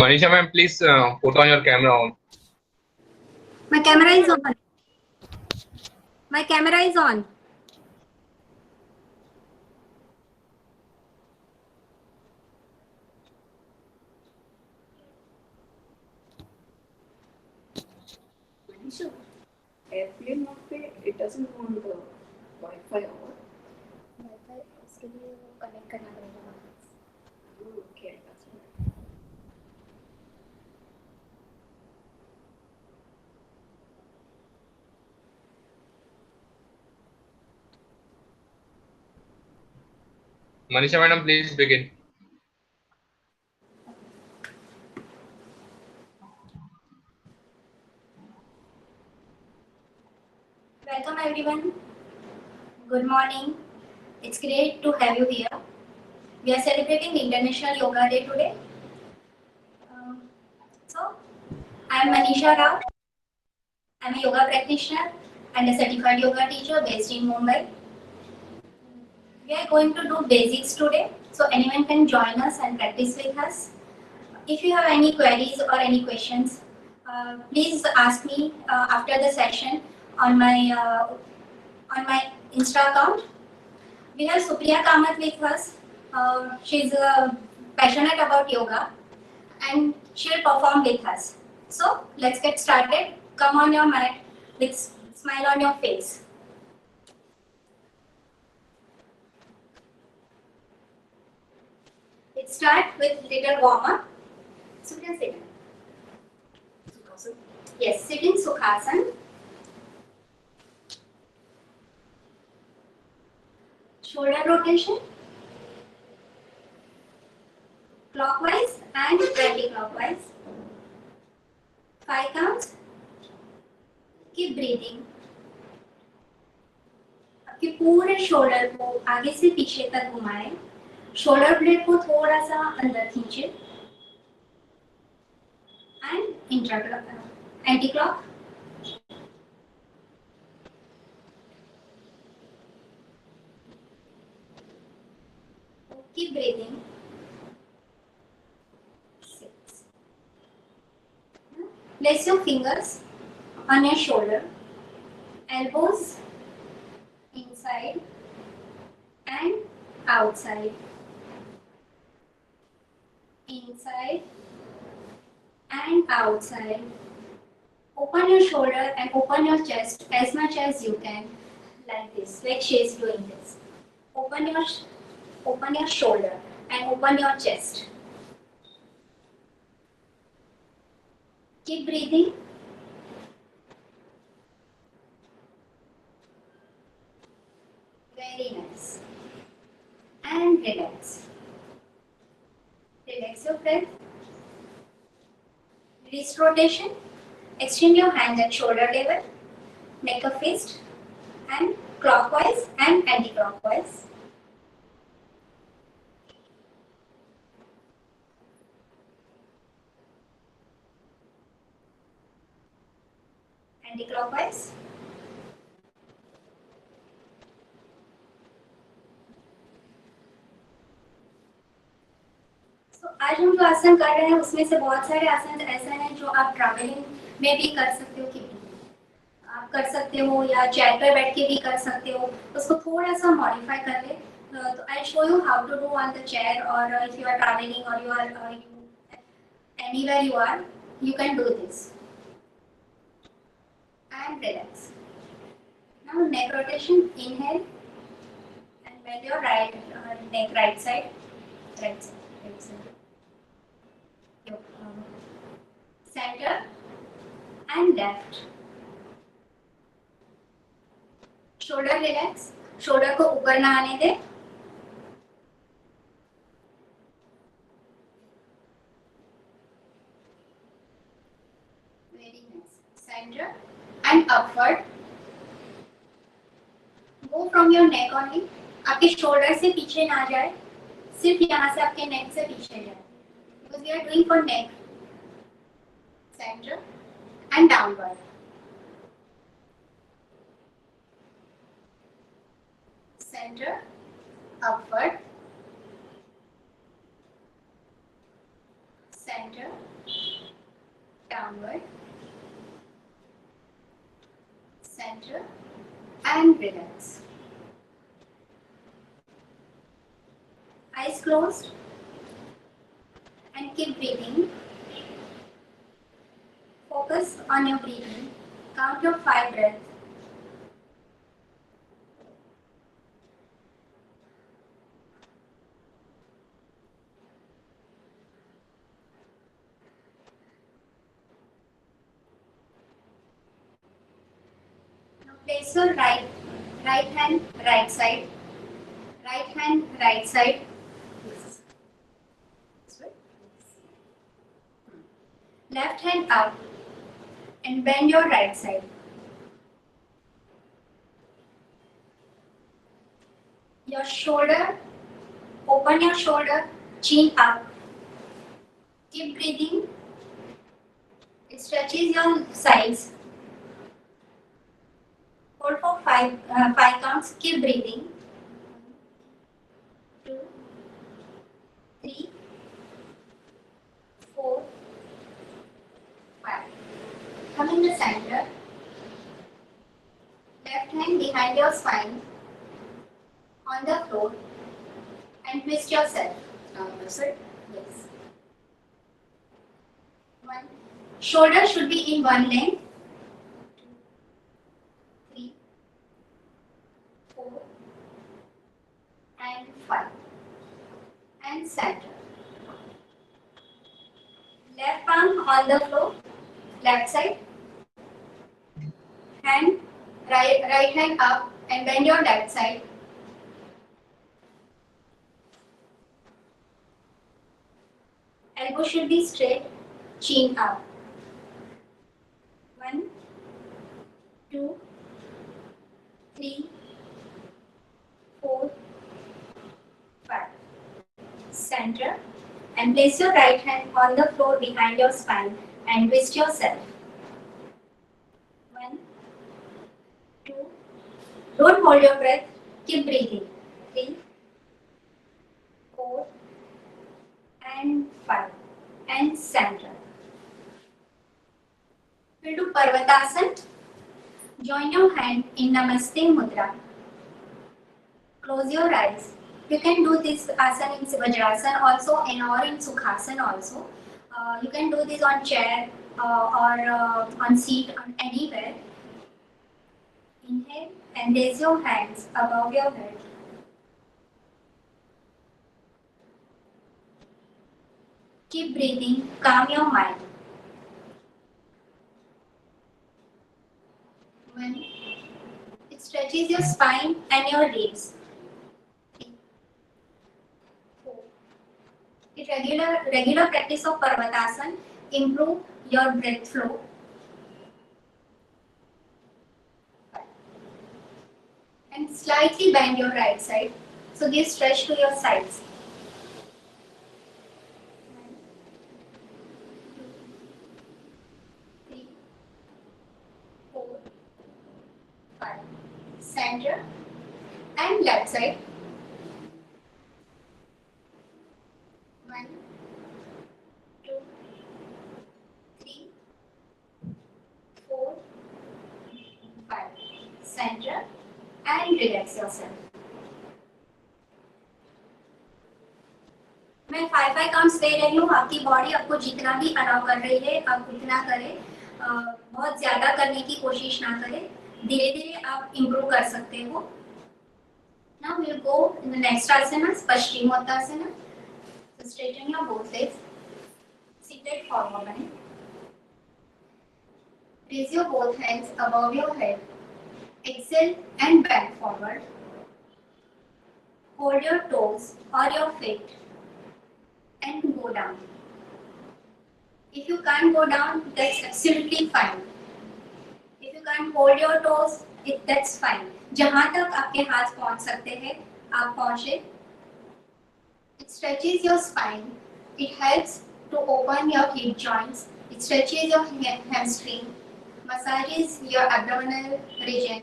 Manisha ma'am, please put on your camera on. My camera is on. My camera is on. Airplane mode पे it doesn't want the Wi-Fi on. Wifi उसके लिए वो connect करना पड़ेगा वापस. Okay, that's right. Manisha madam, please begin. Welcome everyone. Good morning. It's great to have you here. We are celebrating International Yoga Day today. So, I am Manisha Rao. I am a yoga practitioner and a certified yoga teacher based in Mumbai. We are going to do basics today, so anyone can join us and practice with us. If you have any queries or any questions, please ask me after the session on my Insta account. We have Supriya Kamath with us. She's passionate about yoga and she'll perform with us. So let's get started. Come on your mat with smile on your face. Let's start with little warm up. Supriya, sit down. Sukhasana. Yes, sit in Sukhasana. Shoulder rotation. Clockwise and anti-clockwise. 5 counts. Keep breathing. आपके पूरे shoulder को आगे से पीछे तक घुमाएं. Shoulder blade को थोड़ा सा अंदर खींचे. And anti clock. Keep breathing. 6. Place your fingers on your shoulder, elbows inside and outside, inside and outside. Open your shoulder and open your chest as much as you can, like this, like she is doing this. Open your shoulder and open your chest. Keep breathing. Very nice. And relax. Relax your breath. Wrist rotation. Extend your hands at shoulder level. Make a fist. And clockwise and anti-clockwise. Anti-clockwise. तो आज हम जो आसन कर रहे हैं उसमें से बहुत सारे आसन ऐसे हैं जो आप ट्रैवलिंग में भी कर सकते हो कि आप कर सकते हो या चेयर पर बैठ के भी कर सकते हो. उसको थोड़ा सा मॉडिफाई कर ले. तो I show you how to do on the chair और इफ यू आर ट्रैवलिंग और you are anywhere you are, you can do this. And relax. Now neck rotation. Inhale and bend your neck right side, right side, right side. Center and left. Shoulder relax. Shoulder को ऊपर ना आने दे. Very nice. Center and upward. Go from your neck only. आपके shoulder से पीछे ना जाए, सिर्फ यहाँ से आपके नेक से पीछे जाए. Because we are doing for neck. Center and downward. Center, upward. center, downward, center, and relax. Eyes closed and keep breathing. Focus on your breathing. Count your 5 breaths. Now place your right hand right side, right hand right side. This way. Left hand up and bend your right side. Your shoulder, open your shoulder, chin up. Keep breathing. It stretches your sides. Hold for five counts. Keep breathing. 2, 3, 4, 5. Come in the center. Left hand behind your spine on the floor and twist yourself. That's it. Yes. 1. Shoulder should be in one length. 2, 3, 4, and 5. And center. Left palm on the floor, left side. Hand, right hand up and bend your left side. Elbow should be straight, chin up. 1, 2, 3, 4, 5. Center. And place your right hand on the floor behind your spine and twist yourself. 1, 2. Don't hold your breath. Keep breathing. 3, 4, and 5. And center. We'll do Parvatasana. Join your hand in Namaste Mudra. Close your eyes. You can do this asana in Vajrasana also and or in Sukhasana also. You can do this on chair or on seat or anywhere. Inhale and raise your hands above your head. Keep breathing, calm your mind. 1. It stretches your spine and your ribs. 3, 4. It regular practice of Parvatasana improve your breath flow. 5. And slightly bend your right side. So give stretch to your sides. 1, 2, 3, 4, 5. Center and left side. 1, 2, 3, 4, 5. Center and relax yourself. मैं 5 counts दे रही हूँ. आपकी body आपको जितना भी allow कर रही है आप उतना करें. बहुत ज्यादा करने की कोशिश ना करें. धीरे धीरे आप इम्प्रूव कर सकते हो. Now we'll go in the next asana, Paschimottanasana. So straighten your both legs. Seated forward bane. Raise your both hands above your head. Exhale and bend forward. Hold your toes or your feet and go down. If you can't go down, that's absolutely fine. If you can't hold your toes, that's fine. जहाँ तक आपके हाथ पहुँच सकते हैं, आप पहुँचे. It stretches your spine. It helps to open your hip joints. It stretches your hamstring. Massages your abdominal region.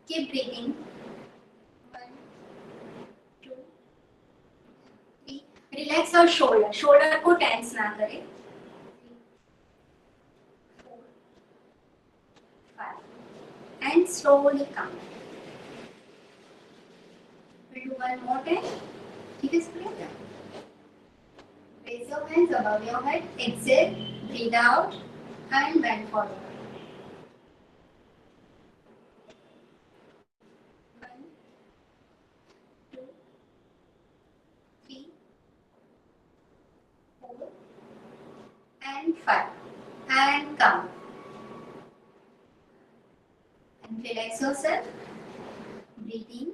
Keep breathing. 1, 2, 3. Relax और शोल्डर, शोल्डर को टेंस ना करें. 4, 5 and slowly come. We'll do one more time. ठीक है इसलिए raise your hands above your head, exhale, breathe out and bend forward. 1, 2, 3, 4 and 5 and come and relax yourself. Breathe in,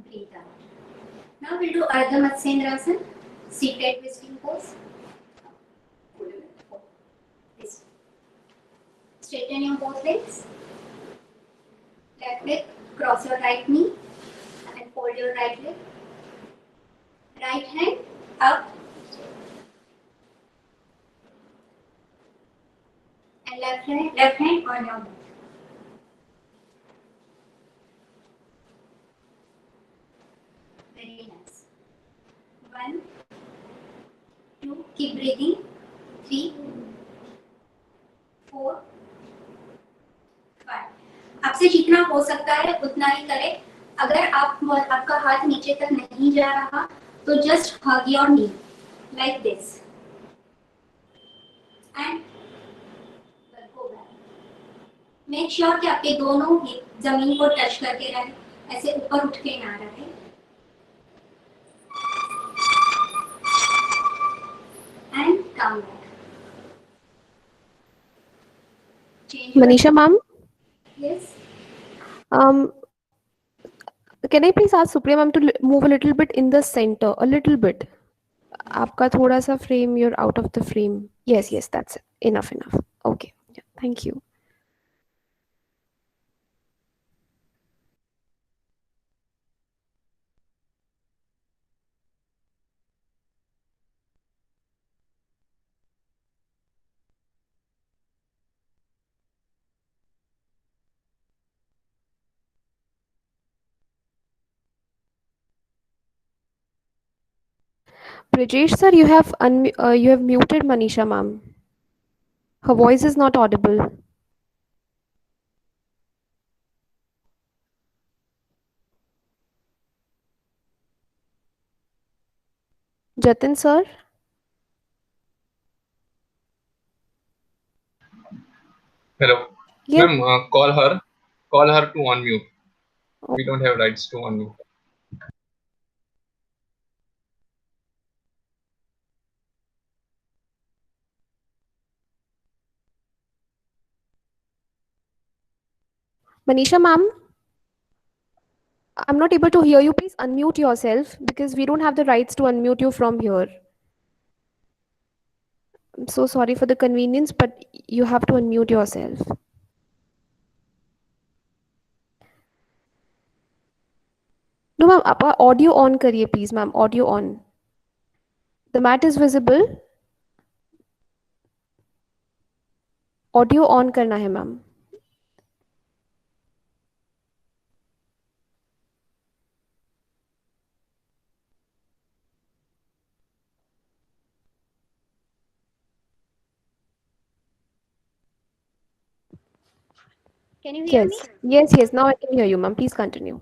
breathe out. Now we'll do Ardha Matsyendrasana, seated twisting pose. This. Straighten your both legs. Left leg, cross your right knee and fold your right leg. Right hand up and left hand on your back. Very nice. 1, 2, keep breathing. 3, 4, 5. आपसे जितना हो सकता है उतना ही करें. अगर आपका हाथ नीचे तक नहीं जा रहा तो just hug your knee like this and go back. Make sure कि आपके दोनों हिप जमीन को टच करके रहे, ऐसे ऊपर उठ के ना रहे. And come back. Change your- Manisha ma'am, Yes. can I please ask Supriya ma'am to move a little bit in the center, a little bit. आपका थोड़ा सा frame, you're out of the frame. Yes, yes, that's it. Enough. Okay, yeah, thank you. Brijesh sir, you have muted Manisha ma'am. Her voice is not audible. Jatin sir, Hello. yes. Ma'am, call her to unmute. We don't have rights to unmute. Manisha ma'am, I'm not able to hear you. Please unmute yourself because we don't have the rights to unmute you from here. I'm so sorry for the convenience, but you have to unmute yourself. No ma'am, आप audio on करिए please ma'am, audio on. The mat is visible. Audio on करना है ma'am. Can you hear Yes, me? yes. Now I can hear you, ma'am. Please continue.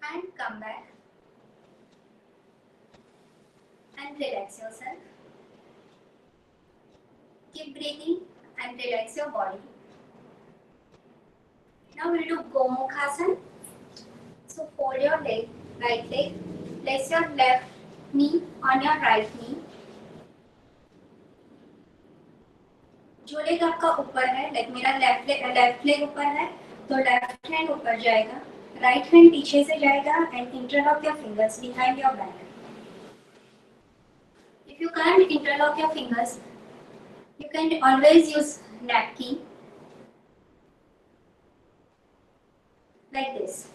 And come back and relax yourself. Keep breathing and relax your body. Now we'll do Gomukhasana. So fold your right leg, place your left knee on your right knee. जो leg आपका ऊपर है, like मेरा left leg ऊपर है तो left hand ऊपर जाएगा, राइट हैंड पीछे से जाएगा and interlock your fingers behind your back. If you can't interlock your fingers, you can always use napkin like this.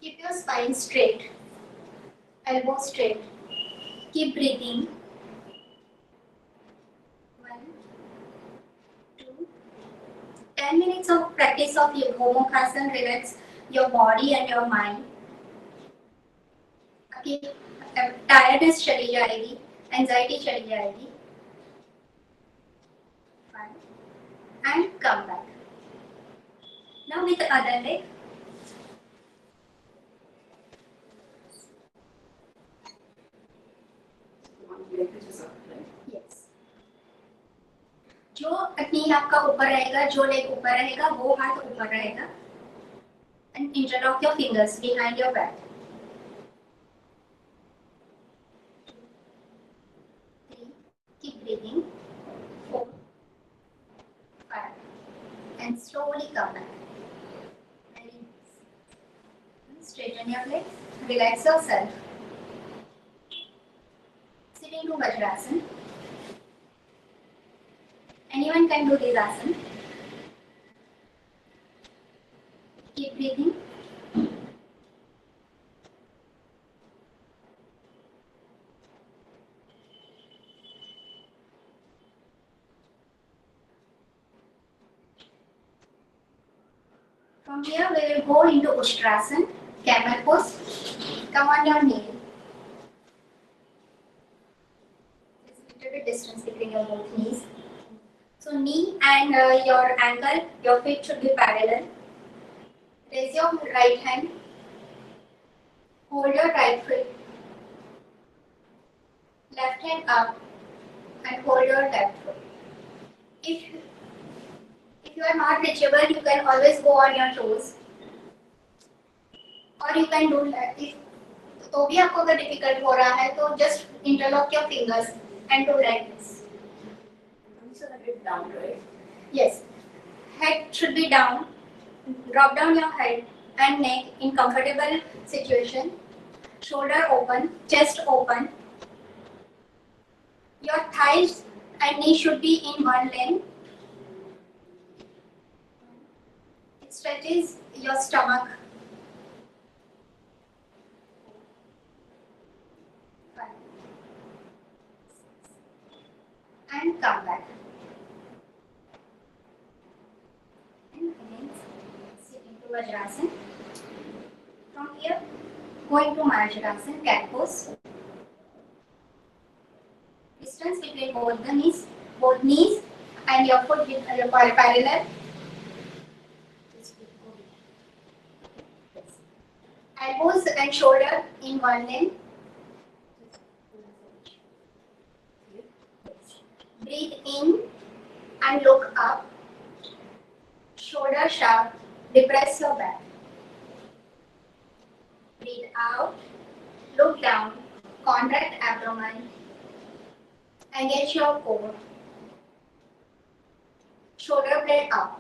Keep your spine straight, elbow straight. Keep breathing. 1, 2. 10 minutes of practice of your Gomukhasana relax your body and your mind. आपकी tiredness चली जाएगी, anxiety चली जाएगी. Fine. And come back. Now with the other leg. One leg is up, right? Yes. जो नी आपका ऊपर रहेगा, जो लेग ऊपर रहेगा, वो हाथ ऊपर रहेगा. And interlock your fingers behind your back. 3. Keep breathing. 4, 5. And slowly come back. And straighten your legs. Relax yourself. Sitting to Vajrasana. Anyone can do this asana. Keep breathing. From here we will go into Ustrasana, camel pose. Come on your knee. There's a little bit distance between your both knees. So knee and your ankle, your feet should be parallel. Raise your right hand. Hold your right foot. Left hand up and hold your left foot. If you are not reachable, you can always go on your toes. Or you can do that. If तो भी आपको अगर difficult हो रहा है तो just interlock your fingers and do like this. So I get down, right? Yes. Head should be down. Drop down your head and neck in comfortable situation. Shoulder open, chest open. Your thighs and knee should be in one length. It stretches your stomach. 5, 6, and come back. And again, sit into Vajrasana. From here, going to Marjarasana, cat pose. Distance between both knees and your foot with parallel. Elbows and shoulder in one length. Breathe in and look up. Shoulder sharp. Depress your back. Breathe out. Look down. Contract abdomen. Engage your core. Shoulder blade up.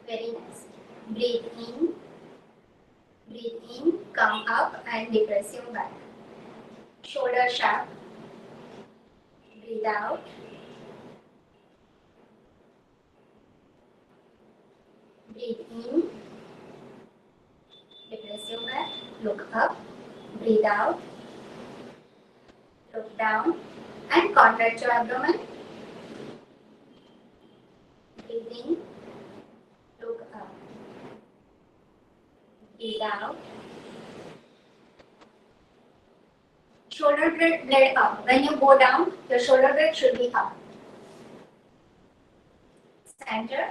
Very nice. Breathe in. Breathe in. Come up and depress your back. Shoulder sharp. Breathe out. Breathe in. Depress your back. Look up. Breathe out. Look down. And contract your abdomen. Breathe in. Look up. Breathe out. Shoulder blade up. When you go down, your shoulder blade should be up. Center.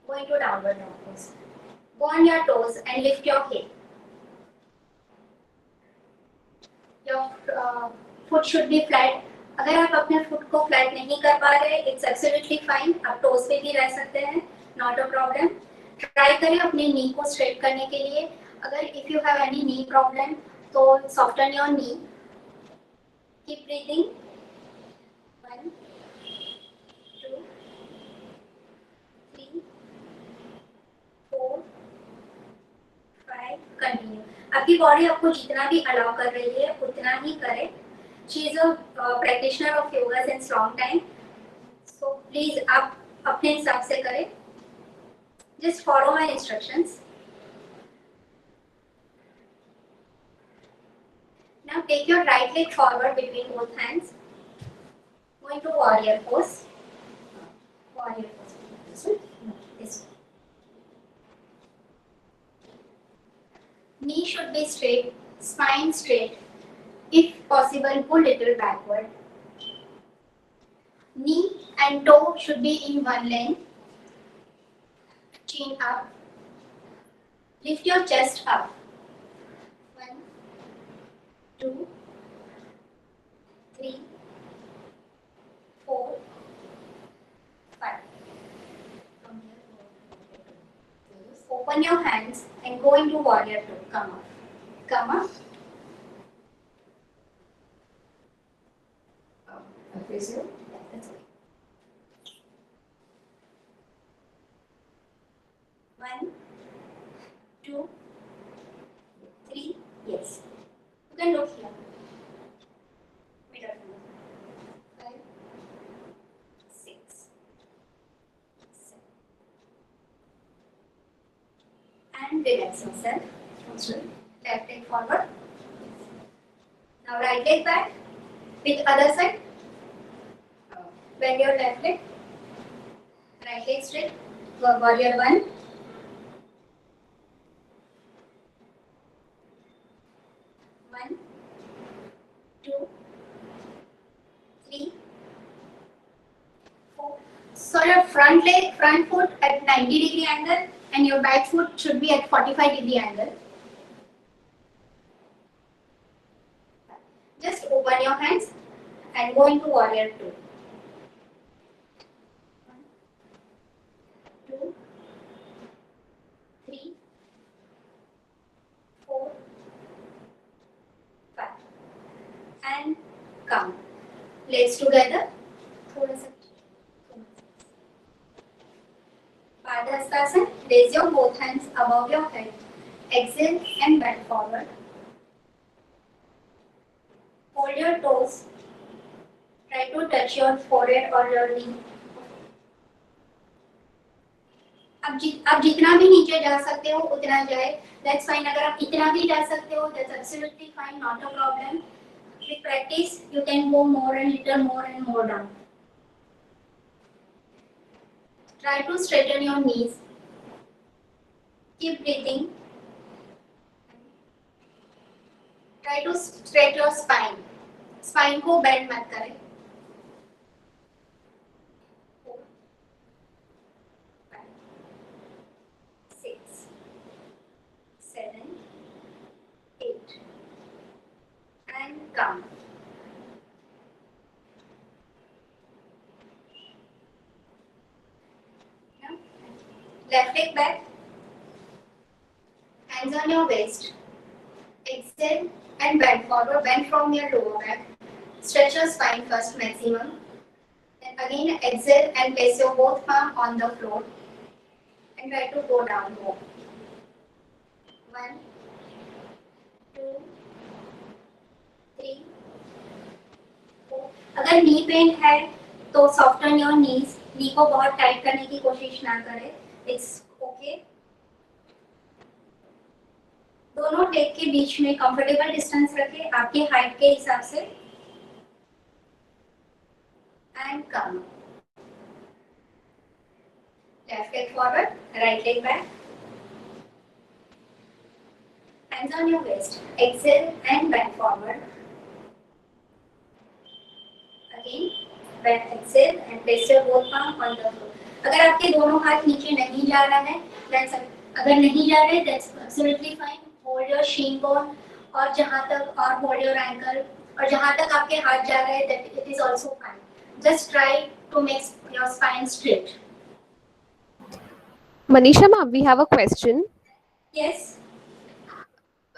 Go into downward dog pose. Go on your toes and lift your hip. Your foot should be flat. अगर आप अपने foot को flat नहीं कर पा रहे, it's absolutely fine. आप toes पे भी रह सकते हैं, not a problem. Try करें अपने knee को straight करने के लिए. अगर if you have any knee problem, तो soften your knee. Keep breathing. 1, 2, 3, 4, 5. Continue. आपकी बॉडी आपको जितना भी अलाउ कर रही है उतना ही करे. She is a practitioner of yoga since long time, so please आप अपने हिसाब से करें. Just follow my instructions. Now take your right leg forward between both hands. Going to warrior pose. Warrior pose. This one? No, this one. Knee should be straight, spine straight. If possible, pull little backward. Knee and toe should be in one length. Chin up. Lift your chest up. 1, 2, 3, 4, 5. Open your hands and go into warrior two. Come up. Come up. I face you. That's okay. 1, 2, 3. Yes. You can look here. Middle finger. 5, 6, 7. And relax yourself. Left leg forward. Now right leg back. With other side. Bend your left leg. Right leg straight. Warrior 1. 1, 2, 3, 4. So your front leg, front foot at 90-degree angle and your back foot should be at 45-degree angle. Just open your hands and go into warrior 2. 1, 2, 3, 4, 5. And come. Legs together. थोड़ा सा. Padhastasana. Raise your both hands above your head. Exhale and bend forward. Hold your toes. Try to touch your forehead or your knee. आप जितना भी नीचे जा सकते हो उतना जाए. That's fine. अगर आप इतना भी जा सकते हो, that's absolutely fine. Not a problem. With practice, you can go more and little more and more down. Try to straighten your knees. Keep breathing. Try to straighten your spine. Spine को bend मत करें. 4, 5, 6, 7, 8. And come. Now, left leg back. Hands on your waist. Exhale and bend forward. Bend from your lower back. Stretch your spine first maximum. Then again exhale and place your both palm on the floor. And try to go down more. 1, 2, 3, 4. अगर knee pain है तो soften your knees. नी को बहुत tight करने की कोशिश ना करें. It's okay. दोनों लेग के बीच में कंफर्टेबल डिस्टेंस रखें आपके हाइट के हिसाब से. And come. Left leg forward, right leg back. Hands on your waist. Exhale and bend forward. Again, bend, exhale and place your both palm on the floor. अगर आपके दोनों हाथ नीचे नहीं जा रहा है, अगर नहीं जा रहे, that's absolutely fine. Hold your shin bone और जहाँ तक और hold your ankle और जहाँ तक आपके हाथ जा रहे हैं, that it is also fine. Just try to make your spine straight. Manisha ma'am, we have a question. Yes.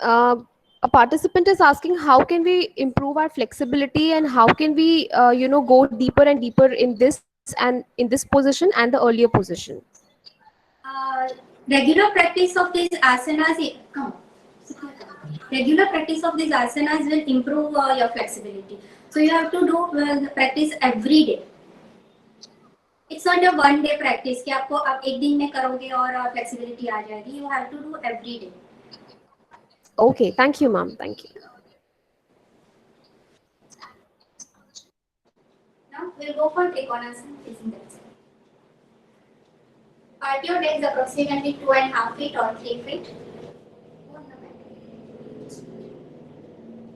A participant is asking how can we improve our flexibility and how can we go deeper and deeper in this and in this position and the earlier position. Regular practice of these asanas. Regular practice of these asanas will improve your flexibility. So you have to do practice every day. It's not a one day practice कि आपको आप एक दिन में करोगे और flexibility आ जाएगी. You have to do every day. Okay, thank you, ma'am. Thank you. we'll go for Trikonasana facing that side. Part your legs approximately 2.5 feet or 3 feet.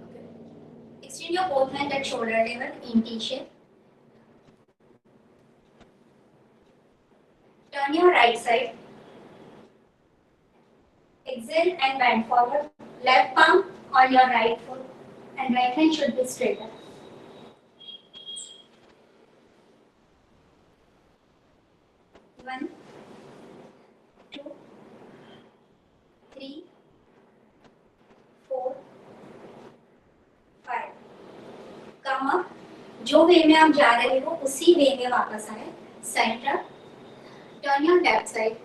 Okay. Extend your both hands at shoulder level in T shape. Turn your right side. Exhale and bend forward. Left palm on your right foot and right hand should be straighter. One, two, three, 4, 5. Come up. जो वे में आप जा रहे हो उसी वे में वापस आए. Center. Turn your left side.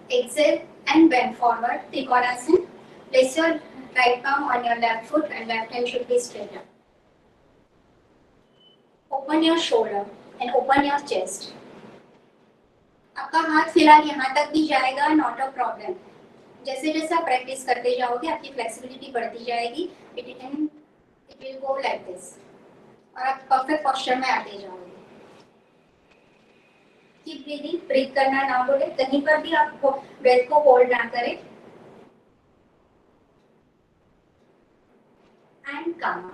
Exhale and bend forward. Trikonasana. Place your right palm on your left foot and left hand should be straighter. Open your shoulder and open your chest. आपका हाथ फिलहाल यहाँ तक भी जाएगा, not a problem. जैसे जैसे आप प्रैक्टिस करते जाओगे आपकी फ्लेक्सिबिलिटी बढ़ती जाएगी. It will go like this. और आप परफेक्ट पोस्चर में आते जाओगे. Keep breathing. ब्रीथ करना ना बोले, कहीं पर भी आप ब्रेथ को होल्ड ना करें. And come.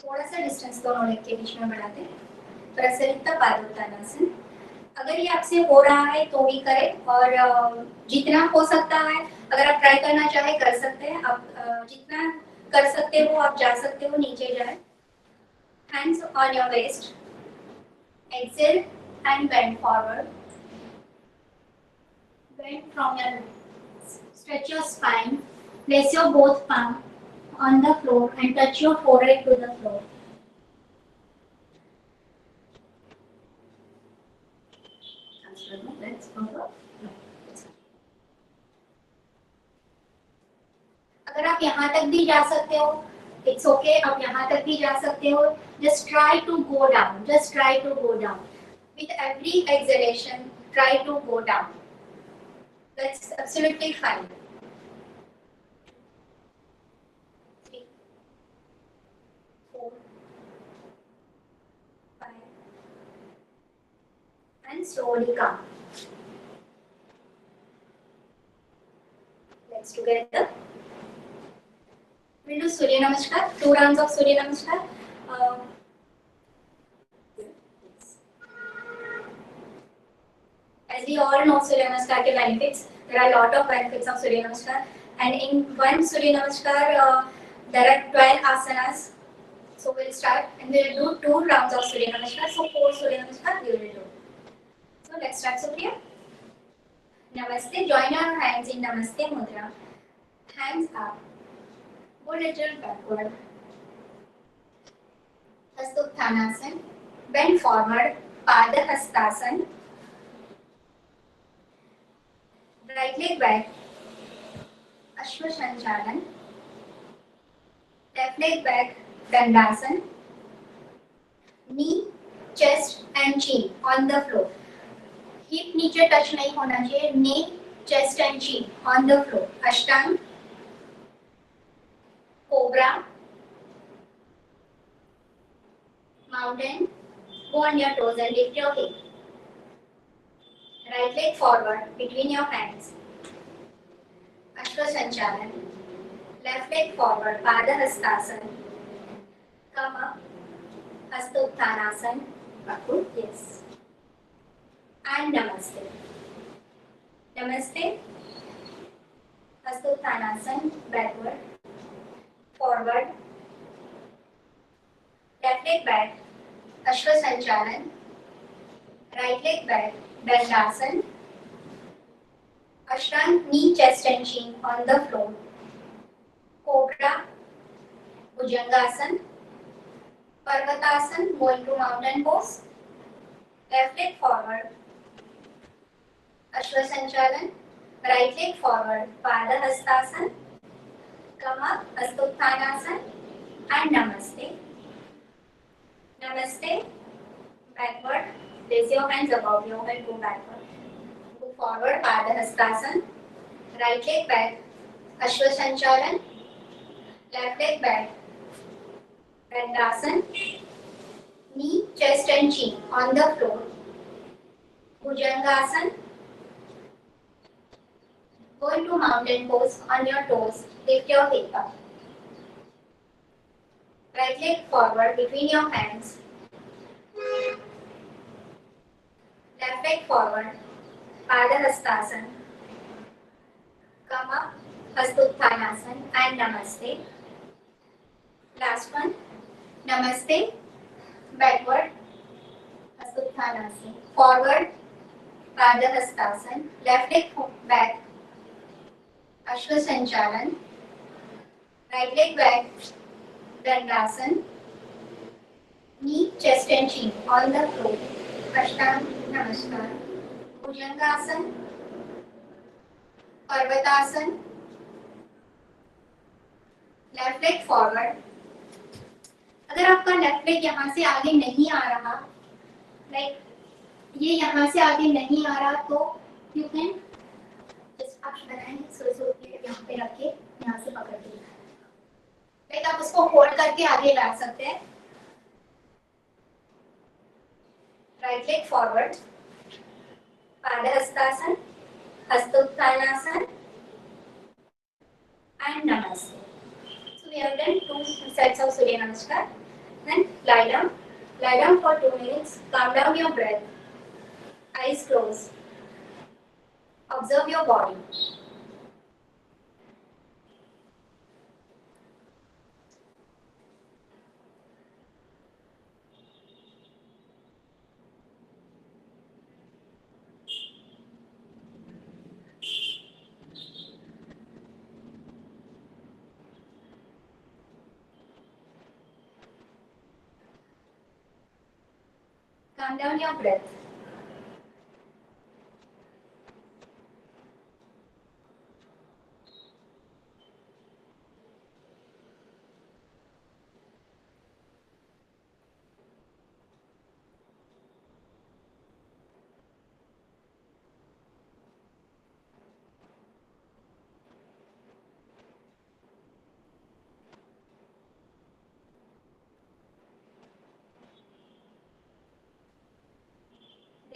थोड़ा सा डिस्टेंस दोनों लेग के बीच में बढ़ाते हैं. प्रसरित पादोत्तानासन. अगर ये आपसे हो रहा है तो भी करें और जितना हो सकता है अगर आप ट्राई करना चाहे कर सकते हैं. आप जितना कर सकते हो आप जा सकते हो, नीचे जाए. Hands on your waist. Exhale and bend forward. Bend from your legs. Stretch your spine. Place your both palms on the floor and touch your forehead to the floor. Let's go. अगर आप यहाँ तक भी जा सकते हो, it's okay. आप यहाँ तक भी जा सकते हो. Just try to go down. Just try to go down. With every exhalation, try to go down. That's absolutely fine. 3, 4, 5, and slowly come. Legs together. We'll do Surya Namaskar. 2 rounds of Surya Namaskar. As we all know Surya Namaskar के benefits, there are a lot of benefits of Surya Namaskar, and in one Surya Namaskar there are 12 asanas. So we'll start and we'll do 2 rounds of Surya Namaskar. So 4 Surya Namaskar we will do. So let's start, Surya. Namaste. Join our hands in Namaste Mudra. Hands up. Go little backward. Hastottanasana. Bend forward. Pada Hastasana. Right leg back. Ashwashanchalan. Left leg back. Dandasana. Knee, chest and chin on the floor. Hip नीचे touch नहीं होना चाहिए. Knee, chest and chin on the floor. Ashtang. Cobra. Mountain. Go on your toes and lift your hip. Right leg forward between your hands. Ashwashanchalan. Left leg forward. Pada Hastasana. Come up. Hastottanasana. Backward. Yes. And Namaste. Namaste. Hastottanasana. Backward. Forward. Left leg back. Ashwashanchalan. Right leg back. Dandasana. Ashtang, knee, chest and chin on the floor. Cobra. Bhujangasana. Parvatasana, going to mountain pose. Left leg forward. Ashwashanchalan. Right leg forward. Pada Hastasana. Come up. Hastottanasana. And Namaste. Namaste. Backward. Place your hands above your head. Go backward. Go forward. Pada Hastasana. Right leg back. Ashwashanchalan. Left leg back. Dandasan. Knee, chest and chin on the floor. Bhujangasan. Go into mountain pose on your toes. Lift your hip up. Right leg forward between your hands. Left leg forward. Padahastasana. Come up. Hastuttanasana and Namaste. Last one. Namaste. Backward. Hastuttanasana. Forward. Padahastasana. Left leg back. Ashwasanchalan. Right leg back. Dandasana. Knee, chest and chin on the floor. Ashtang Namaskar. Bhujangasana. Parvatasana. Left leg forward. अगर आपका left leg यहाँ से आगे नहीं आ रहा, like ये यहाँ से आगे नहीं आ रहा, तो यू कैन जस्ट आप बनाएंगे सो यहाँ पे रख के यहाँ से पकड़ के लाइक आप उसको होल्ड करके आगे ला सकते हैं. Right leg forward. Padahastasana, Hastauttanasana and Namaste. So we have done 2 sets of Surya Namaskar. Then lie down. Lie down for 2 minutes. Calm down your breath. Eyes closed. Observe your body. Calm down your breath.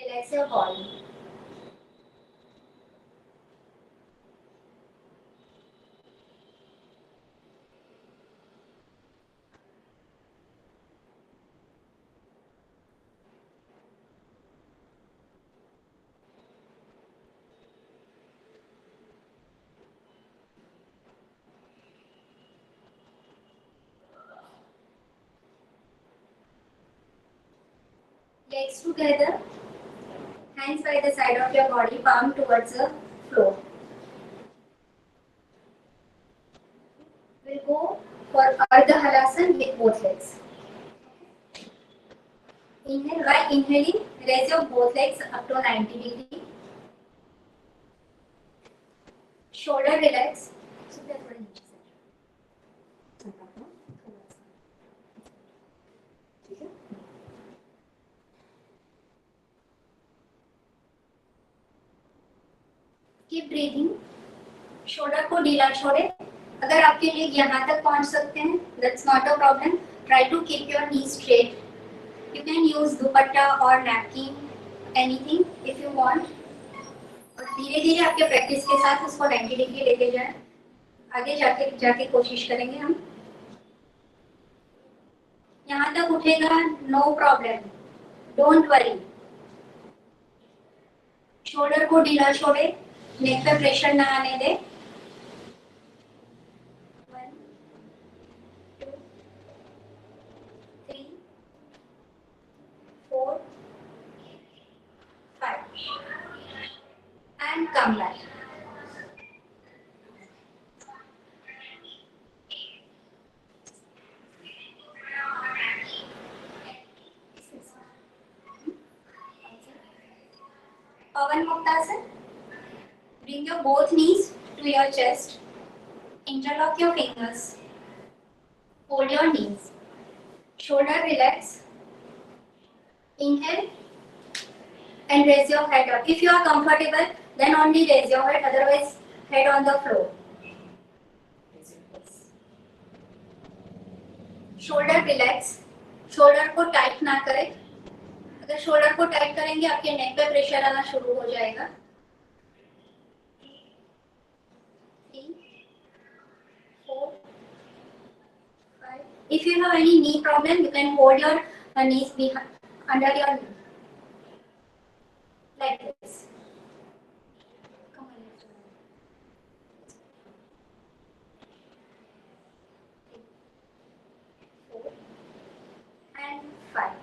Relax your body. Legs together. Hands by the side of your body, palm towards the floor. We'll go for Ardha Halasana with both legs. Inhale. While inhaling, raise your both legs up to 90 degree. Shoulder relax. Keep breathing. Shoulder को ढीला छोड़े. अगर आपके leg यहाँ तक पहुँच सकते हैं, that's not a problem. Try to keep your knees straight. You can use dupatta or napkin, anything if you want. और धीरे-धीरे आपके प्रैक्टिस के साथ उसको 90 डिग्री लेके जाएं. आगे जाके कोशिश करेंगे हम. यहाँ तक उठेगा, no problem. Don't worry. Shoulder को ढीला छोड़े. नेक पे प्रेशर ना आने दे. 1 2 3 4 5 and come back. Pavan Muktasana. Bring your both knees to your chest. Interlock your fingers. Hold your knees. Shoulder relax. Inhale and raise your head up. If you are comfortable, then only raise your head. Otherwise, head on the floor. Shoulder relax, shoulder को tight ना करें। अगर shoulder को tight करेंगे आपके नेक पे pressure आना शुरू हो जाएगा। 3, 4, 5. If you have any knee problem, you can hold your knees behind, under your knee, like this. Come on, let's do it. 4 and 5.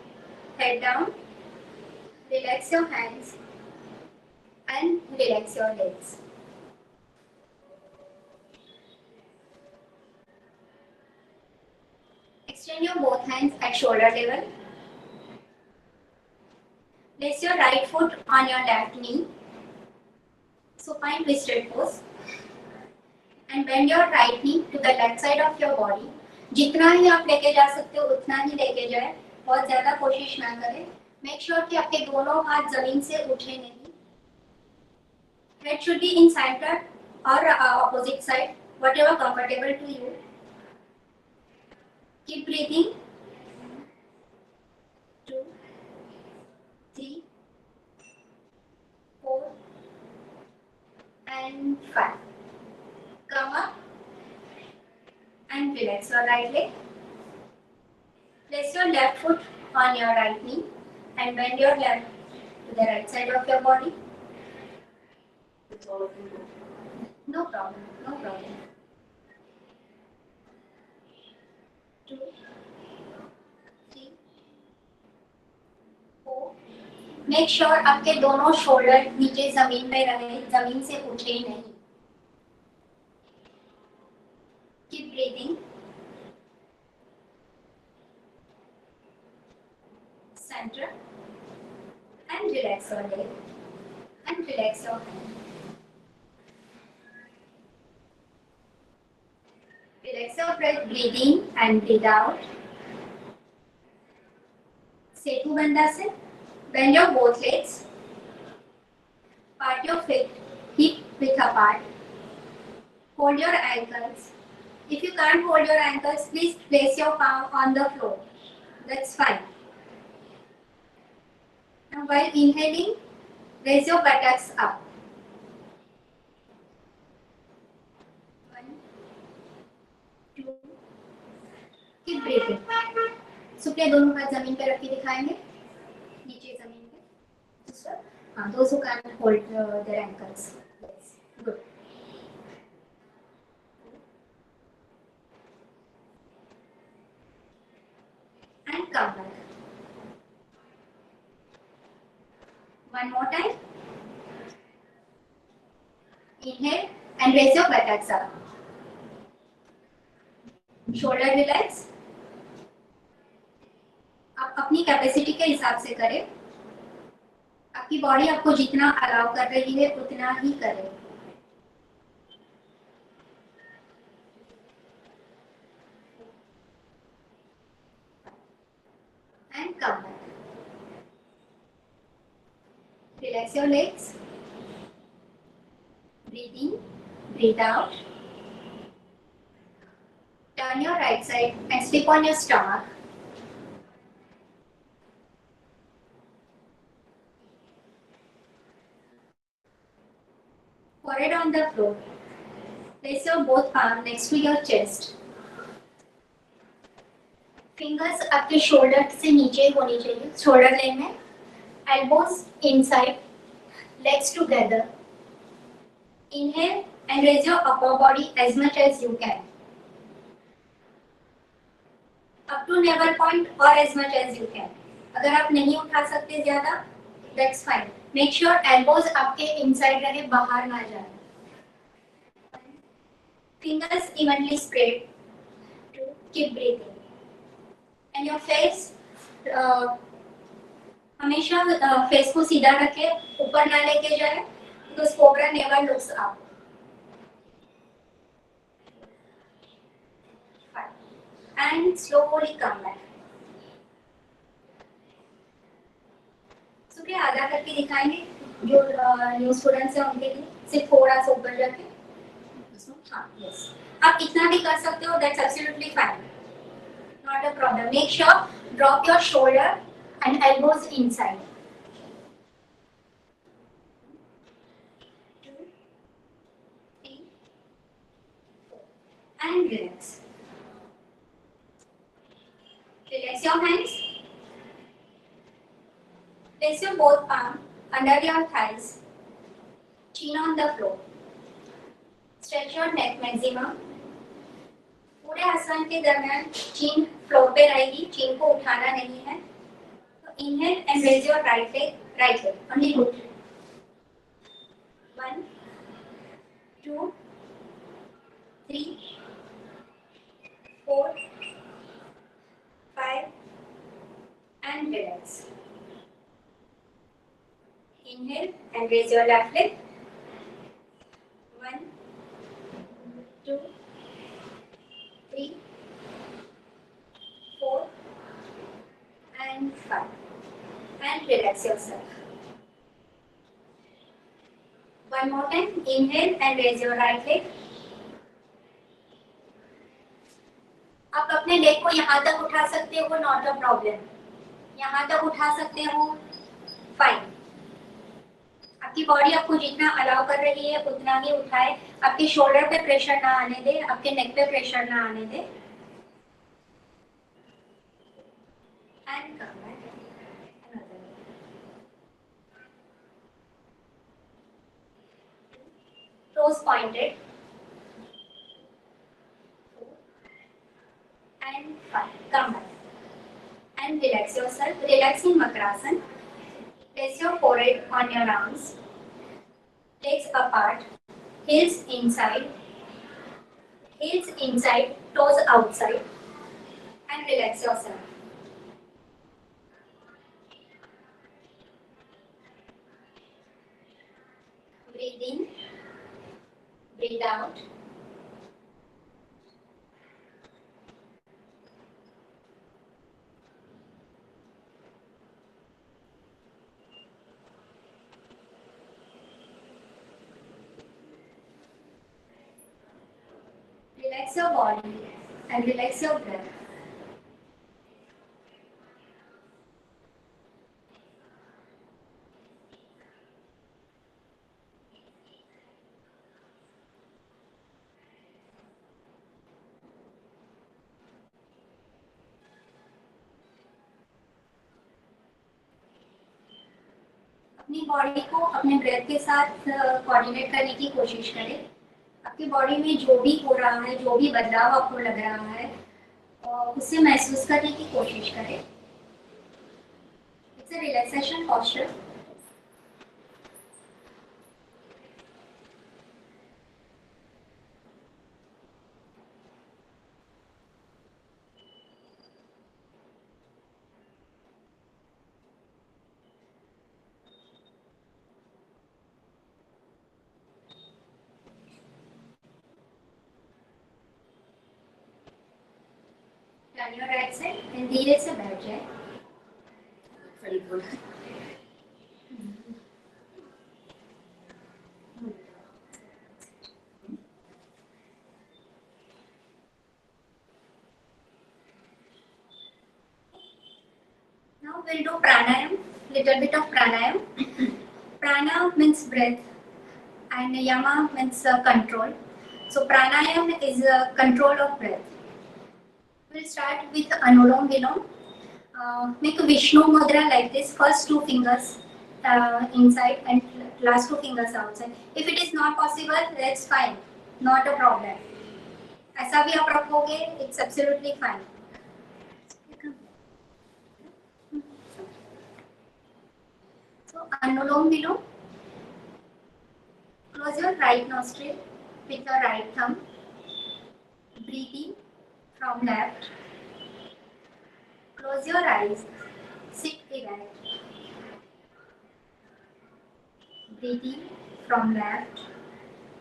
Head down. Relax your hands and relax your legs. Extend your both hands at shoulder level. Place your right foot on your left knee. Supine twisted pose. And bend your right knee to the left side of your body. जितना ही आप लेके जा सकते हो उतना ही लेके जाए, बहुत ज्यादा कोशिश ना करें। Make sure कि आपके दोनों हाथ जमीन से उठे नहीं। Head should be in center or opposite side, whatever comfortable to you. Keep breathing. 2, 3, 4, and 5. Come up and relax your right leg. Place your left foot on your right knee and bend your left to the right side of your body. It's all of you. No problem, no problem. 2, 3, 4. Make sure आपके दोनों shoulder नीचे जमीन पे रहे, जमीन से उठे नहीं. Keep breathing. Center and relax your leg and relax your hand. Relax your breath, breathe in and breathe out. Setu Bandhasan. Bend your both legs. Part your feet, hip width apart. Hold your ankles. If you can't hold your ankles, please place your palm on the floor. That's fine. Now while inhaling, raise your buttocks up. 1, 2. Keep breathing. सुपने दोनों हाथ जमीन पे रख के दिखाएंगे, नीचे जमीन पे. हाँ, those who can't hold their ankles. Yes, good. And come back. One more time. Inhale and raise your buttocks up. Shoulder relax. आप अपनी कैपेसिटी के हिसाब से करें. आपकी बॉडी आपको जितना अलाउ कर रही है उतना ही करें. And come back. Relax your legs. Breathe in, breathe out. Turn your right side and sleep on your stomach. Forehead on the floor. Place your both palms next to your chest. Fingers आपके shoulder से नीचे होनी चाहिए, shoulder line में. Elbows inside, legs together. Inhale and raise your upper body as much as you can. Up to navel point or as much as you can. अगर आप नहीं उठा सकते ज्यादा, that's fine. Make sure elbows आपके inside रहे, बाहर ना जाए. Fingers evenly spread. Keep breathing. And your face, हमेशा फेस को सीधा रखे, ऊपर ना लेके जाए, because cobra never looks up. Fine. And slowly come back. सुबह आधा करके दिखाएंगे, जो न्यू स्टूडेंट्स हैं उनके लिए सिर्फ थोड़ा सा ऊपर जाके. हाँ, yes. आप इतना भी कर सकते हो, that's absolutely fine. Not a problem. Make sure drop your shoulder and elbows inside. 2, 3, 4. And relax. Relax your hands. Place your both palms under your thighs. Chin on the floor. Stretch your neck maximum. पूरे आसन के दरमियान चीन floor पे रहेगी, चीन को उठाना नहीं है. तो inhale and raise your right leg, only two. 1, 2, 3, 4, 5, and relax. Inhale and raise your left leg. 1, 2, 3, 4, and 5. And relax yourself. One more time. Inhale and raise your right leg. आप अपने लेग को यहाँ तक उठा सकते हो, नॉट अ प्रॉब्लम. यहाँ तक उठा सकते हो, फाइन. आपकी बॉडी आपको जितना अलाउ कर रही है उतना ही उठाए. आपके शोल्डर पे प्रेशर ना आने दे, आपके नेक पे प्रेशर ना आने दे. And come back. Toes pointed. And 5. Come back. And relax yourself. Relax in Makrasana. Place your forehead on your arms. Legs apart. Heels inside. Heels inside. Toes outside. And relax yourself. Breathe in. Breathe out. Relax your body and relax your breath. अपनी body को अपने breath के साथ coordinate करने की कोशिश करें. आपकी बॉडी में जो भी हो रहा है, जो भी बदलाव आपको लग रहा है, उसे महसूस करने की कोशिश करें. It's a relaxation posture. Turn your right side and धीरे से बैठ जाए. Now we'll do pranayam, little bit of pranayam. Prana means breath and yama means control. So pranayam is control of breath. We'll start with Anulom Vilom. Make a Vishnu Mudra like this. First two fingers inside and last two fingers outside. If it is not possible, that's fine. Not a problem. ऐसा भी आप रखोगे, it's absolutely fine. So Anulom Vilom. Close your right nostril with your right thumb. Breathe in from left. Close your eyes. Sit erect. Breathe in from left.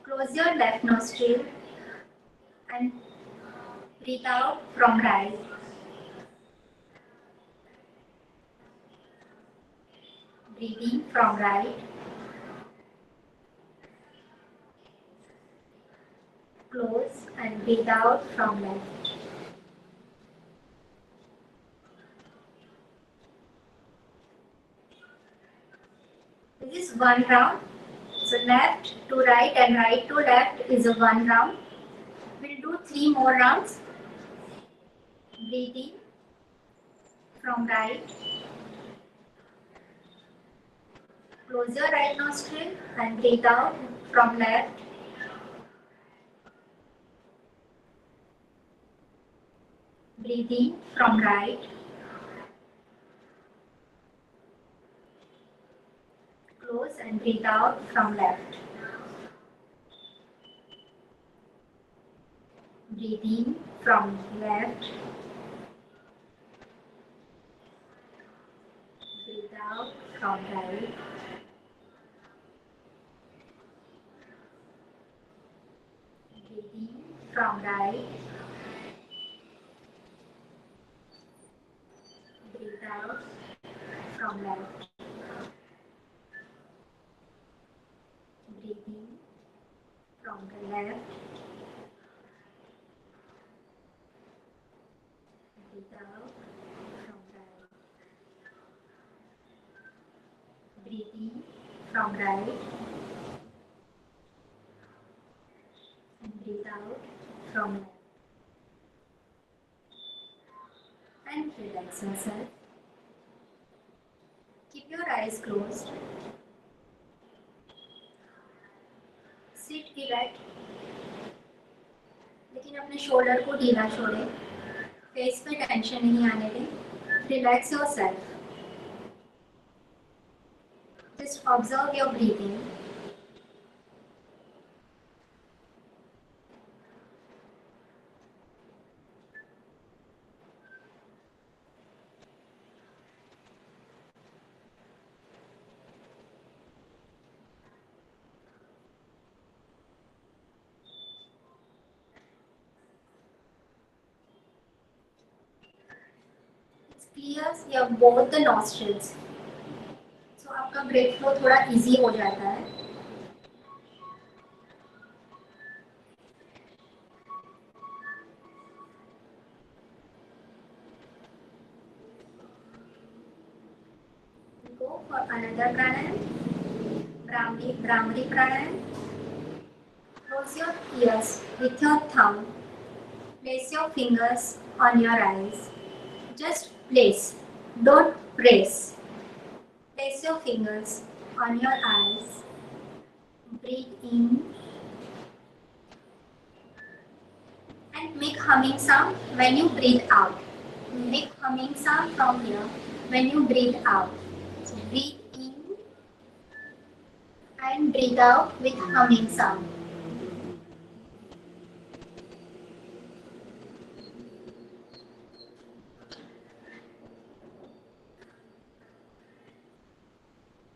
Close your left nostril and breathe out from right. Breathe in from right. Close and breathe out from left. one round. So left to right and right to left is a one round. We'll do 3 more rounds. Breathe in from right. Close your right nostril and breathe out from left. Breathe in from right. Close and breathe out from left. Breathe in from left. Breathe out from right. Breathe in from right. Breathe out from left. Breathe in from the left. Breathe out from right. Breathe in from right. And breathe out from left. And relax yourself. Keep your eyes closed. Sit erect. लेकिन अपने shoulder को ढीला छोड़े. Face पे tension नहीं आने दें. Relax yourself. Just observe your breathing. It clears your both the nostrils. So आपका breath flow थोड़ा easy हो जाता है. Go for another pranayam. Brahmari pranayam. Close your ears with your thumb. Place your fingers on your eyes. Just place. Don't press. Place your fingers on your eyes. Breathe in. And make humming sound when you breathe out. Make humming sound from here when you breathe out. So breathe in and breathe out with humming sound.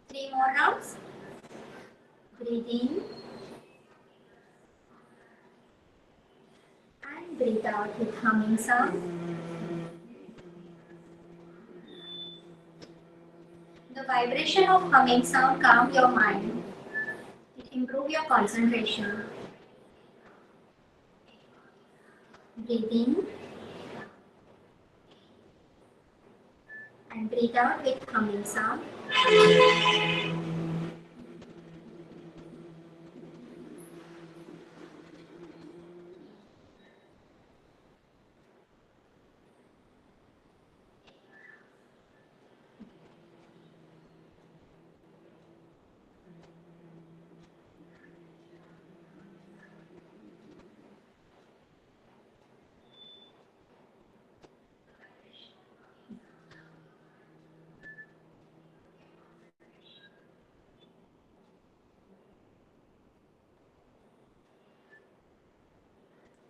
Three more rounds. Breathe in and breathe out with humming sound. The vibration of humming sound calms your mind. It improves your concentration. Breathe in and breathe out with humming sound.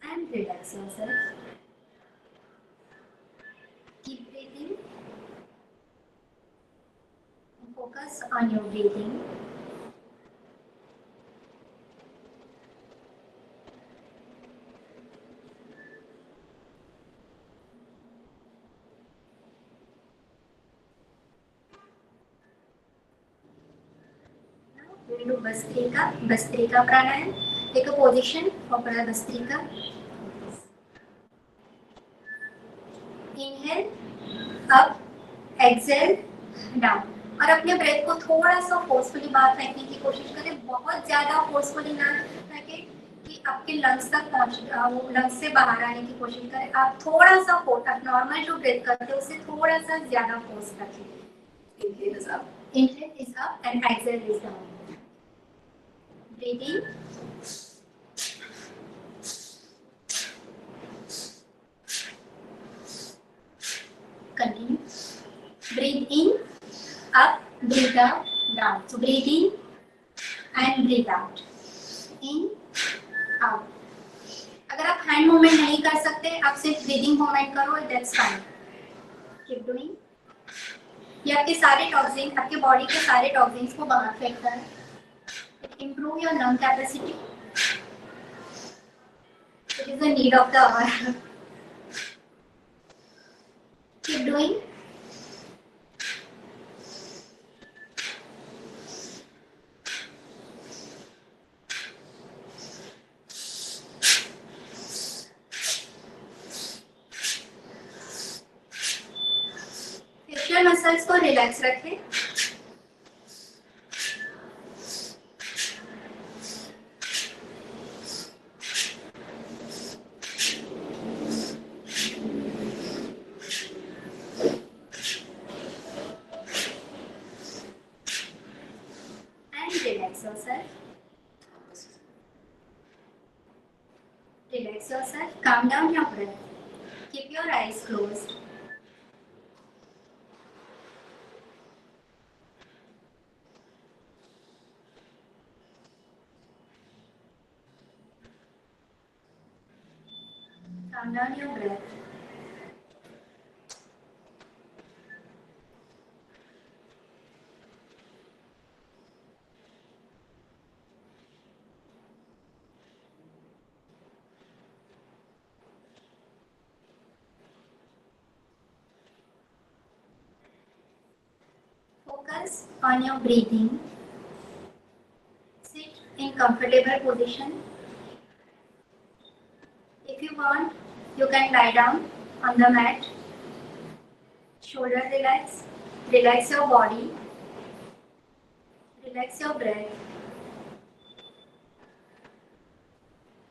And relax yourself. Keep breathing. And focus on your breathing. Now we will do Bastrika pranayam. Take a position for Bastrika. Inhale, up, exhale, down. और अपने breath को थोड़ा सा forcefully बाहर फेंकने की कोशिश करें, बहुत ज़्यादा फोर्सफुली ना फेंकें कि आपके लंग्स तक वो लंग्स से बाहर आने की कोशिश करें। आप थोड़ा सा फोर्स, आप नॉर्मल जो ब्रेथ करते हैं उससे थोड़ा सा ज़्यादा फोर्स रखें। Inhale is up. Inhale is up and exhale is down. Breathe in. Continue. Breathe in, up, breathe out, down. So breathe in and breathe out. In, out. अगर आप हैंड मूवमेंट नहीं कर सकते, आप सिर्फ ब्रीदिंग मूवमेंट करो, that's fine. Keep doing. ये आपके सारे टॉक्सिन, आपके बॉडी के सारे टॉक्सिन्स को बाहर फेंकता है। It improve your lung capacity. It is the need of the hour. Keep doing. Facial muscles को रिलैक्स रखें। Relax yourself. Relax yourself. Calm down your breath. Keep your eyes closed. Calm down your breath. Focus on your breathing. Sit in comfortable position. If you want, you can lie down on the mat. Shoulder relax. Relax your body. Relax your breath.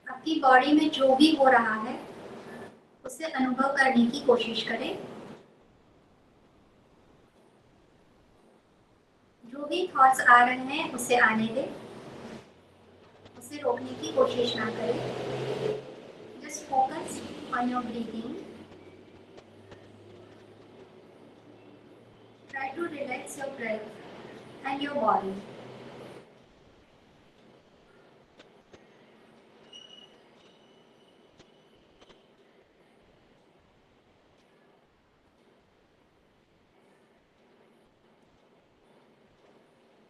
आपकी body में जो भी हो रहा है उसे अनुभव करने की कोशिश करें। जो भी थॉट्स आ रहे हैं उसे आने दें, उसे रोकने की कोशिश ना करें। Just focus on your breathing. Try to relax your breath and your body.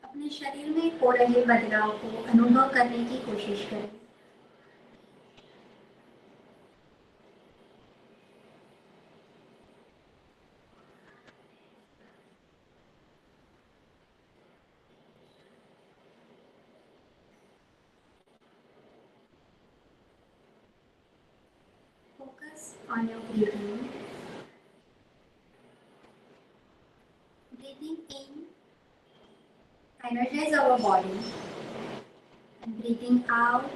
अपने शरीर में हो रहे बदलाव को अनुभव करने की कोशिश करें। Focus on your breathing. Breathing in, energize our body, and breathing out,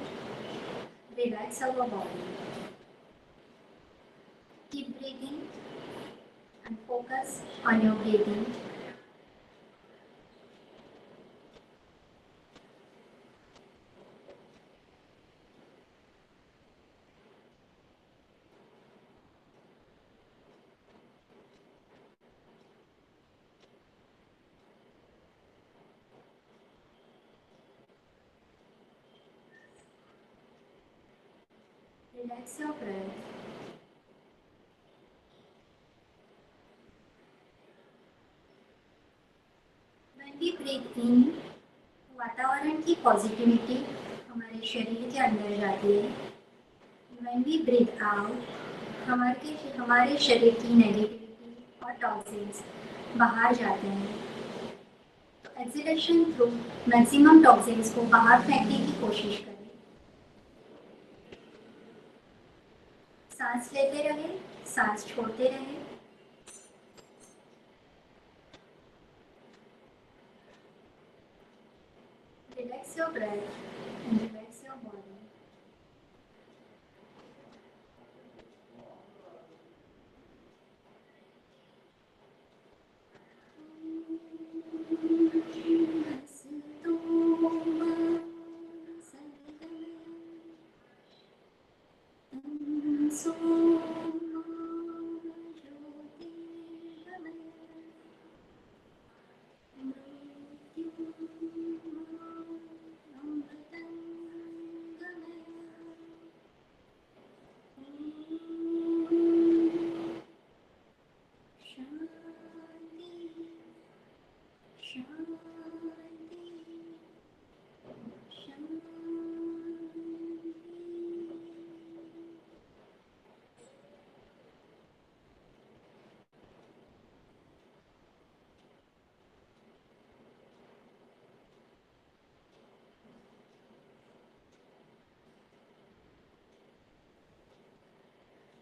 relax our body. Keep breathing and focus on your breathing. Relax your breath. When we breathe in, वातावरण की पॉजिटिविटी हमारे शरीर के अंदर जाती है। When we breathe out, हमारे शरीर की नेगेटिविटी और टॉक्सिन्स बाहर जाते हैं। तो एक्सहेलेशन थ्रू मैक्सिमम टॉक्सिन्स को बाहर फेंकने की कोशिश करें। सांस लेते रहे, सांस छोड़ते रहे। breath and relax your body.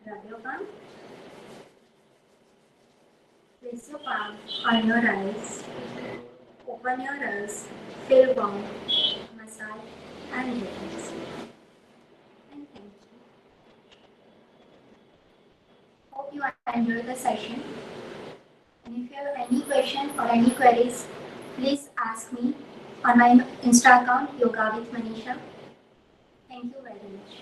Rub your palm. Place your palm on your eyes. Open your eyes. Feel warm, massage, and relax. And thank you. Hope you enjoyed the session. And if you have any question or any queries, please ask me on my Insta account, Yoga with Manisha. Thank you very much.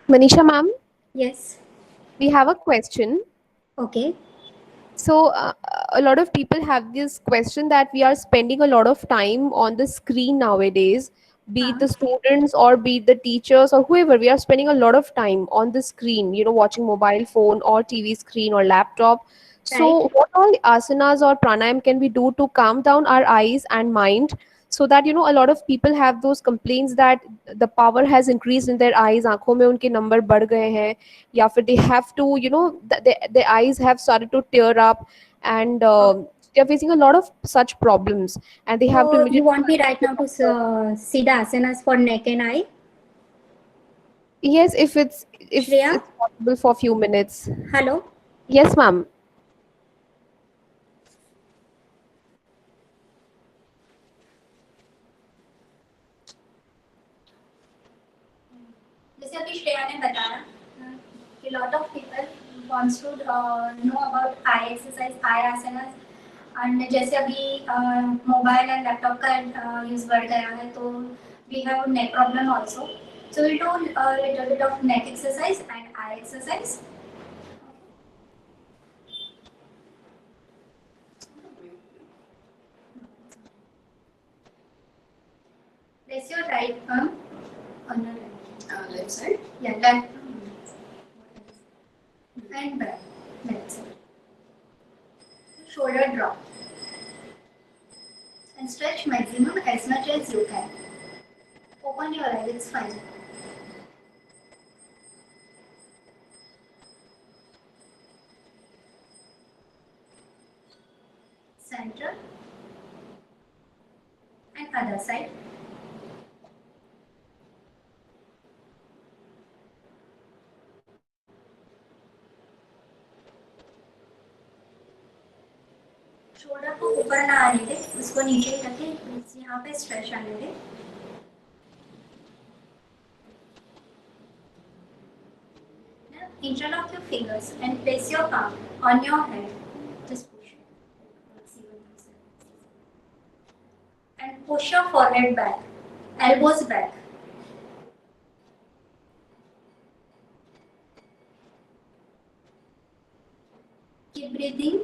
Manisha ma'am, Yes. we have a question. Okay. So a lot of people have this question that we are spending a lot of time on the screen nowadays, be it the students or be it the teachers or whoever. We are spending a lot of time on the screen, watching mobile phone or TV screen or laptop. So Right. what all asanas or pranayam can we do to calm down our eyes and mind, so that a lot of people have those complaints that the power has increased in their eyes, आंखों में उनके number बढ़ गए हैं, या फिर they have to, their eyes have started to tear up, and they're facing a lot of such problems, and they have to So you immediately. want me right now to see the asanas for neck and eye? Yes, if Shreya? it's possible for a few minutes. Hello? Yes, ma'am. जैसे अभी श्रेया ने बताया कि lot of people wants to know about eye exercise, eye asanas, and जैसे अभी mobile and laptop का use बढ़ गया है तो we have neck problem also. So we'll do a little bit of neck exercise and eye exercise. Place your right arm on the Left side. yeah, left and back, left side. Shoulder drop and stretch maximum as much as you can. Open your eyes, it's fine. Center and other side. Shoulder को ऊपर ना आने दे, उसको नीचे ही रखे, यहाँ पे stretch आने दे. Now interlock your fingers and place your palm on your head. Just push it. And push your forehead back, elbows back. Keep breathing.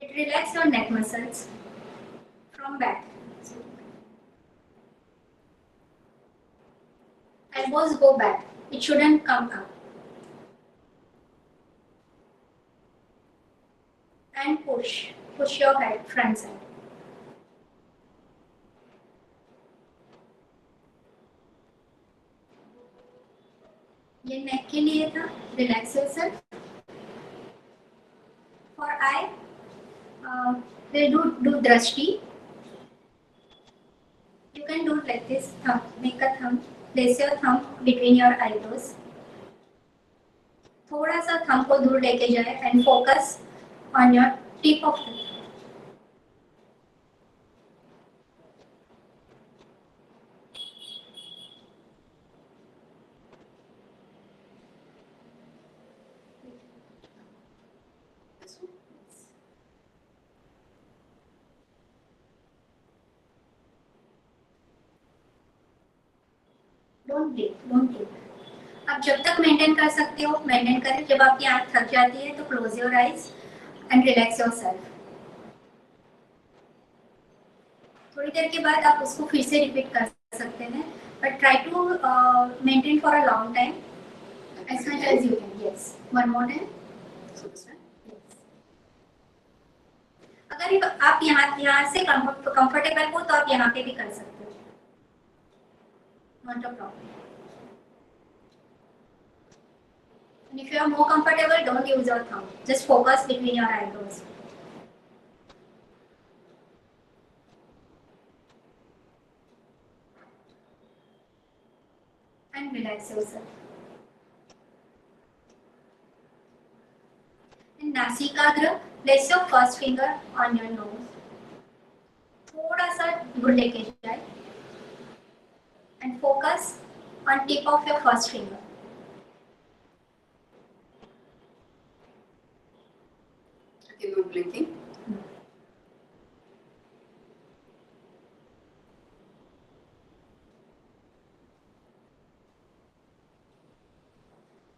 It relaxes your neck muscles from back. Elbows go back. It shouldn't come up. And push. Push your head front side. ये neck के लिए था. Relax yourself. For eye, we'll do drashti. You can do like this. Thumb. Make a thumb. Place your thumb between your eyebrows. थोड़ा सा thumb को दूर लेके जाए and focus on your tip of the don't break, don't break. आप जब तक maintain कर सकते हो मेंटेन करें। जब आपकी आंख थक जाती है तो close your eyes and relax yourself. थोड़ी देर के बाद आप उसको फिर से रिपीट कर सकते हैं, but try to maintain for a long time as much as you can. Yes, one more time. So this one. Yes. अगर आप यहाँ से कंफर्टेबल हो तो आप यहाँ पे भी कर सकते हो, not a problem. And if you are more comfortable, don't use your thumb. Just focus between your eyebrows. And relax yourself. And नासिकाग्र, place your first finger on your nose. थोड़ा सा दूर लेके जाए. And focus on tip of your first finger. Okay, no blinking.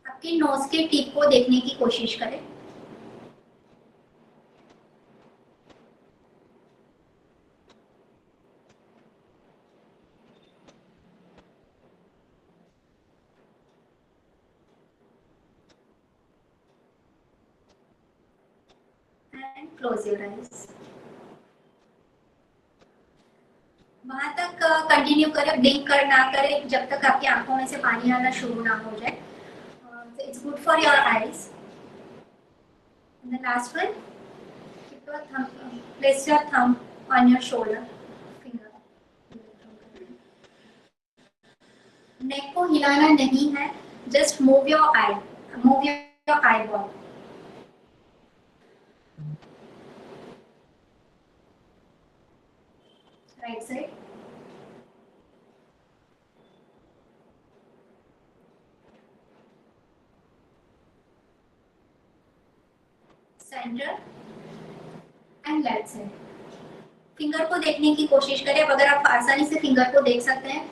आपके knows के tip को देखने की कोशिश करें. And close your eyes. वहां तक कंटिन्यू करें, ब्लिंक कर ना करें जब तक आपकी आंखों में से पानी आना शुरू ना हो जाए. It's good for your eyes. And the last one, keep your thumb, place your thumb on your shoulder, finger. नेक को हिलाना नहीं है, just move your eye, move your eyeball. Right side. Center and left side. Finger को देखने की कोशिश करें. अब अगर आप आसानी से फिंगर को देख सकते हैं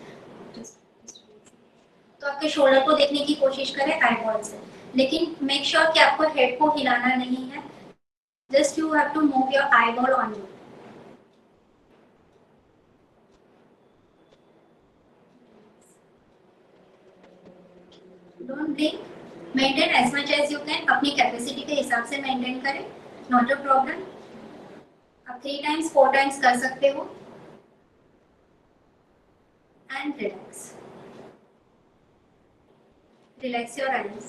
तो आपके शोल्डर को देखने की कोशिश करें आईबॉल से, लेकिन मेक श्योर कि आपको हेड को हिलाना नहीं है. Just you have to move your eyeball on you. Don't blink. Maintain as much as you can. अपनी कैपेसिटी के हिसाब से मेंटेन करें, नॉट अ प्रॉब्लम. आप 3 टाइम्स 4 टाइम्स कर सकते हो. And relax. Relax your eyes.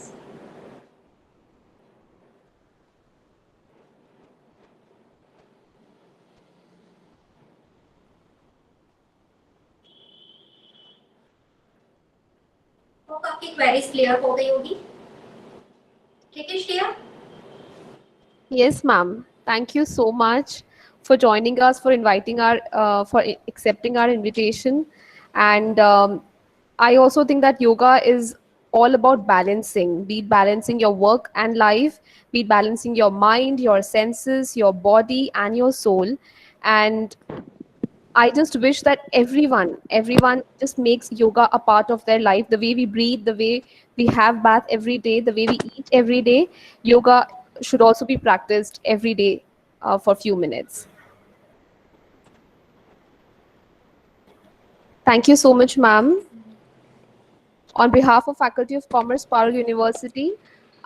Hope आपकी क्वेरीज क्लियर हो गई होगी. ठीक है Shreya? Yes, ma'am. Thank you so much for joining us, for inviting accepting our invitation. And I also think that yoga is all about balancing, be it balancing your work and life, be it balancing your mind, your senses, your body, and your soul. And I just wish that everyone just makes yoga a part of their life. The way we breathe, the way we have bath every day, the way we eat every day, yoga should also be practiced every day for few minutes. Thank you so much, ma'am. On behalf of Faculty of Commerce, Parul University,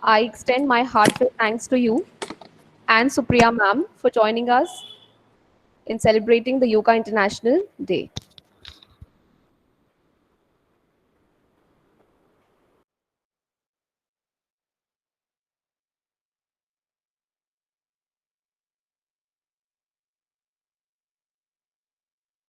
I extend my heartfelt thanks to you and Supriya ma'am for joining us in celebrating the Yoga International Day.